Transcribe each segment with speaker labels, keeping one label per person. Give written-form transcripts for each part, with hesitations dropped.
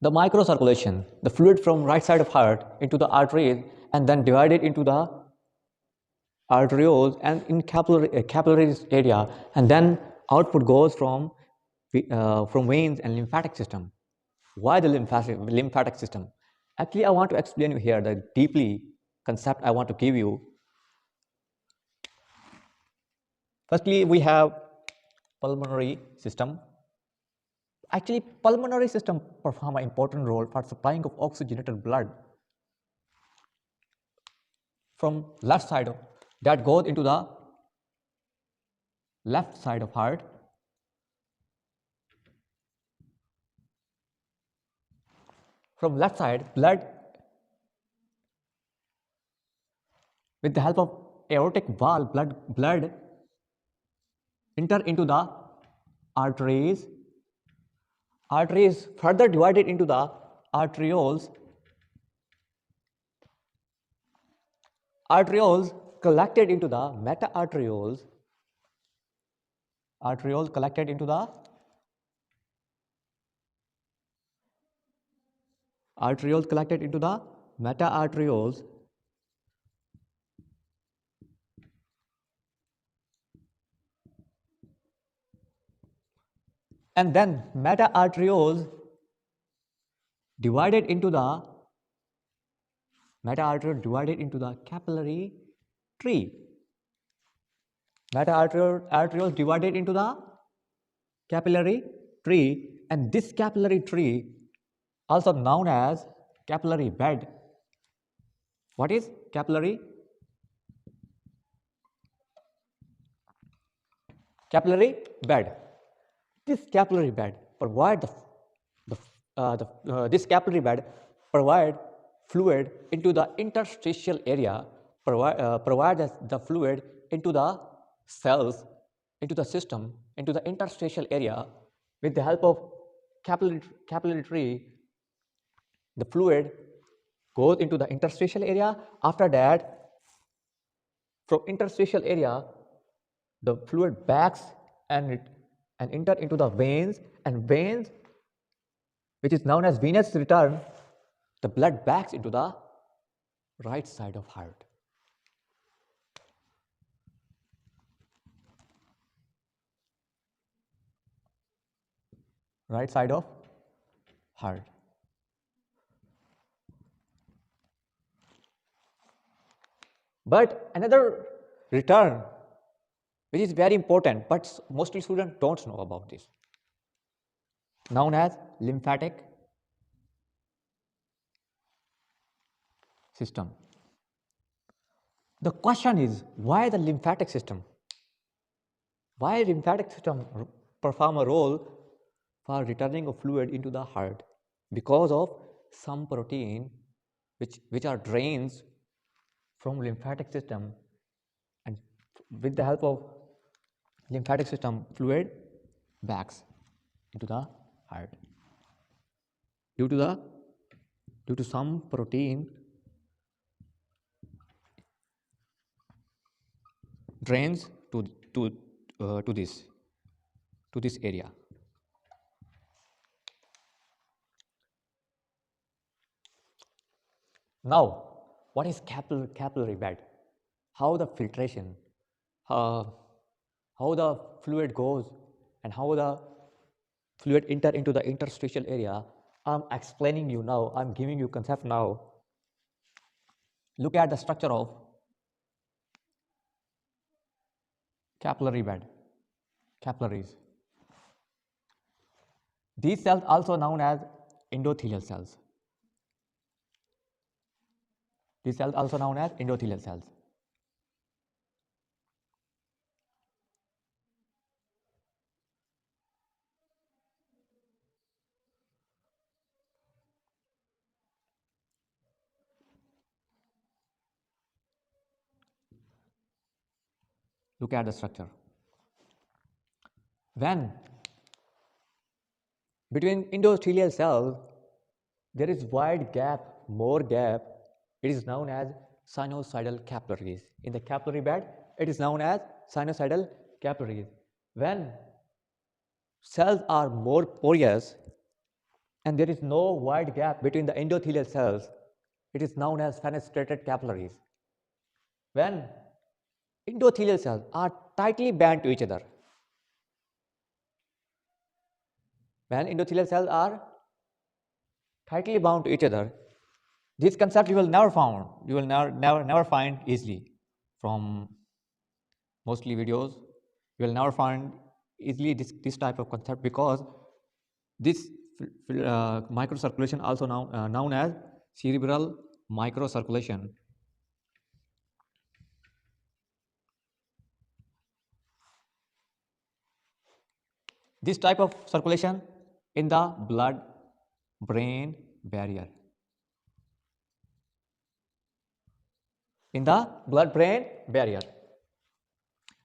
Speaker 1: The microcirculation, the fluid from right side of heart into the arteries and then divided into the arterioles and in capillaries area, and then output goes from veins and lymphatic system. Why the lymphatic system? Actually, I want to explain you here the deeply concept I want to give you. Firstly, we have pulmonary system. Actually, pulmonary system perform an important role for supplying of oxygenated blood from left side of, that goes into the left side of heart. From left side, blood with the help of aortic valve, blood enter into the arteries. Arteries further divided into the arterioles. Arterioles collected into the metarterioles. Arterioles collected into the metarterioles. And then metarterioles divided into the capillary tree. Metarterioles divided into the capillary tree, and this capillary tree also known as capillary bed. What is capillary? Capillary bed. This capillary bed provide this capillary bed provide fluid into the interstitial area, provide the fluid into the cells, into the system, into the interstitial area. With the help of capillary tree, the fluid goes into the interstitial area. After that, from interstitial area, the fluid backs and enter into the veins, and veins, which is known as venous return, the blood backs into the right side of heart. Right side of heart. But another return which is very important, but mostly students don't know about this, known as lymphatic system. The question is, why the lymphatic system? Why lymphatic system perform a role for returning of fluid into the heart? Because of some protein which are drains from lymphatic system, and with the help of lymphatic system, fluid backs into the heart due to some protein drains to this area. Now, what is capillary bed? How the filtration, how the fluid goes, and how the fluid enter into the interstitial area, I'm explaining you now. I'm giving you concept now. Look at the structure of capillary bed, capillaries. These cells also known as endothelial cells. These cells also known as endothelial cells. Look at the structure. When between endothelial cells there is wide gap, more gap, it is known as sinusoidal capillaries. In the capillary bed, it is known as sinusoidal capillaries. When cells are more porous, and there is no wide gap between the endothelial cells. It is known as fenestrated capillaries. When endothelial cells are tightly bound to each other, when endothelial cells are tightly bound to each other, this concept you will never find easily from mostly videos. You will never find easily this type of concept, because this microcirculation, also known as cerebral microcirculation, this type of circulation in the blood brain barrier, in the blood brain barrier,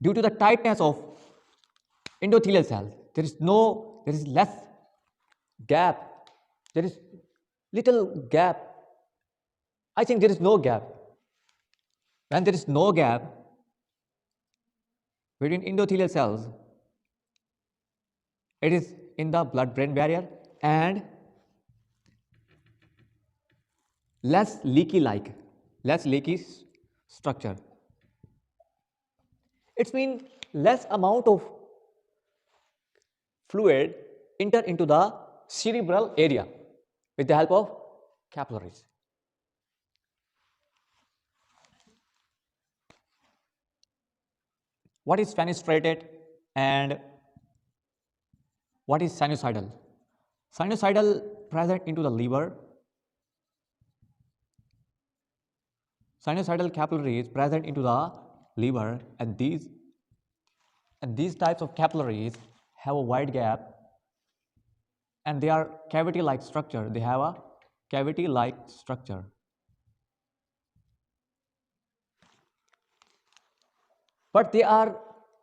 Speaker 1: due to the tightness of endothelial cells, there is less gap, there is little gap. I think there is no gap. When there is no gap between endothelial cells, it is in the blood brain barrier and less leaky structure. It means less amount of fluid enter into the cerebral area with the help of capillaries. What is fenestrated and what is sinusoidal? Sinusoidal present into the liver. Sinusoidal capillaries present into the liver, and these types of capillaries have a wide gap, and they are cavity-like structure. They have a cavity-like structure. But they are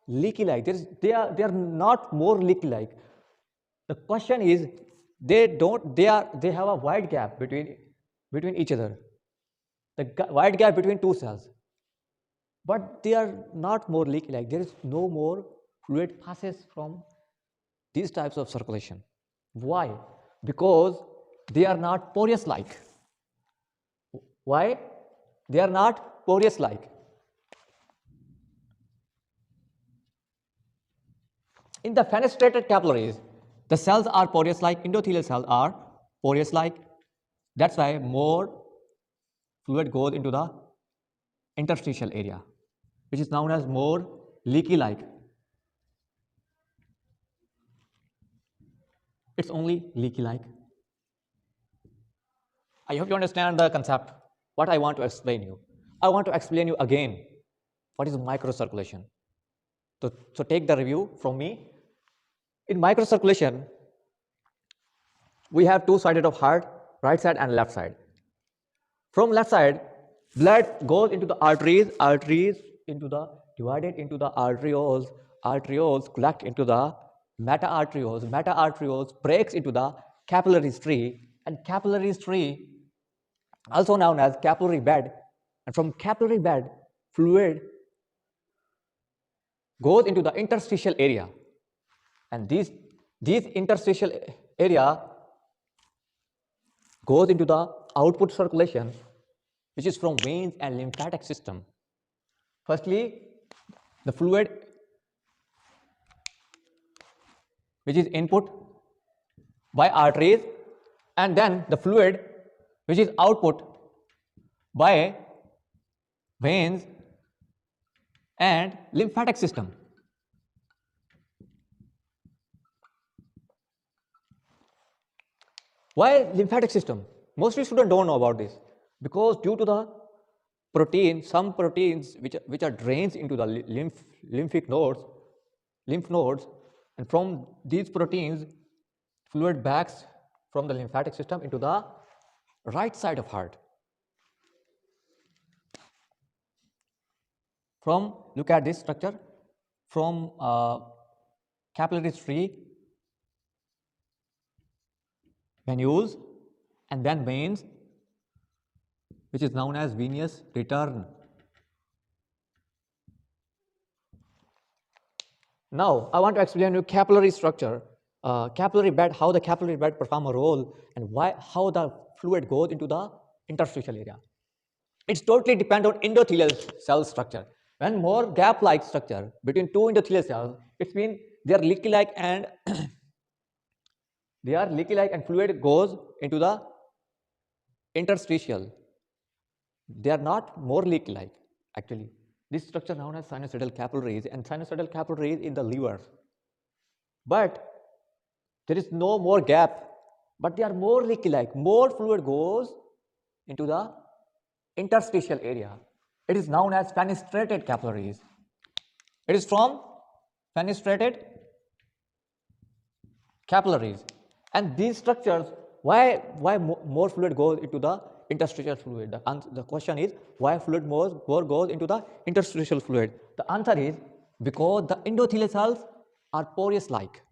Speaker 1: leaky-like. They are not more leaky-like. The question is, they have a wide gap between each other. The wide gap between two cells. But they are not more leaky-like. There is no more fluid passes from these types of circulation. Why? Because they are not porous-like. Why? They are not porous-like. In the fenestrated capillaries, the cells are porous-like, endothelial cells are porous-like. That's why more fluid goes into the interstitial area, which is known as more leaky-like. It's only leaky-like. I hope you understand the concept. What I want to explain you. I want to explain you again what is microcirculation. So take the review from me. In microcirculation, we have two sides of heart, right side and left side. From left side, blood goes into the arteries divided into the arterioles collect into the metarterioles breaks into the capillaries tree, and capillaries tree also known as capillary bed, and from capillary bed fluid goes into the interstitial area, and these interstitial area goes into the output circulation, which is from veins and lymphatic system. Firstly, the fluid which is input by arteries, and then the fluid which is output by veins and lymphatic system. Why lymphatic system? Mostly students don't know about this, because due to the some proteins which are drains into the lymph nodes, and from these proteins fluid backs from the lymphatic system into the right side of heart. Look at this structure, from capillaries tree, venules, and then veins, which is known as venous return. Now I want to explain you capillary structure. capillary bed, how the capillary bed perform a role, and how the fluid goes into the interstitial area. It's totally depend on endothelial cell structure. When more gap-like structure between two endothelial cells, it means they are leaky-like and fluid goes into the interstitial. They are not more leaky-like actually. This structure known as sinusoidal capillaries, and sinusoidal capillaries in the liver. But there is no more gap, but they are more leaky-like. More fluid goes into the interstitial area. It is known as fenestrated capillaries. It is from fenestrated capillaries. And these structures, why more fluid goes into the interstitial fluid? The question is, why fluid more goes into the interstitial fluid? The answer is because the endothelial cells are porous-like.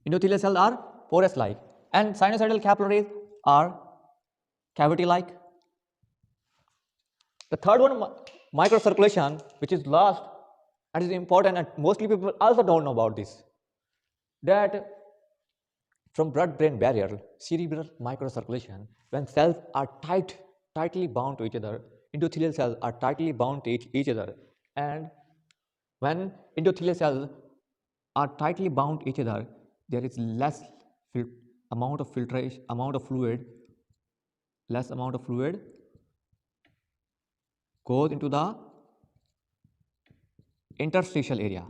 Speaker 1: Endothelial cells are porous-like, and sinusoidal capillaries are cavity-like. The third one, microcirculation, which is last and is important, and mostly people also don't know about this, that from blood-brain barrier, cerebral microcirculation, when cells are tightly bound to each other, endothelial cells are tightly bound to each other, and when endothelial cells are tightly bound to each other, there is less amount of fluid goes into the interstitial area.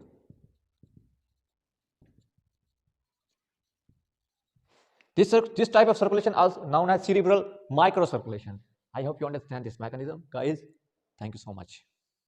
Speaker 1: This type of circulation is known as cerebral microcirculation. I hope you understand this mechanism, guys. Thank you so much.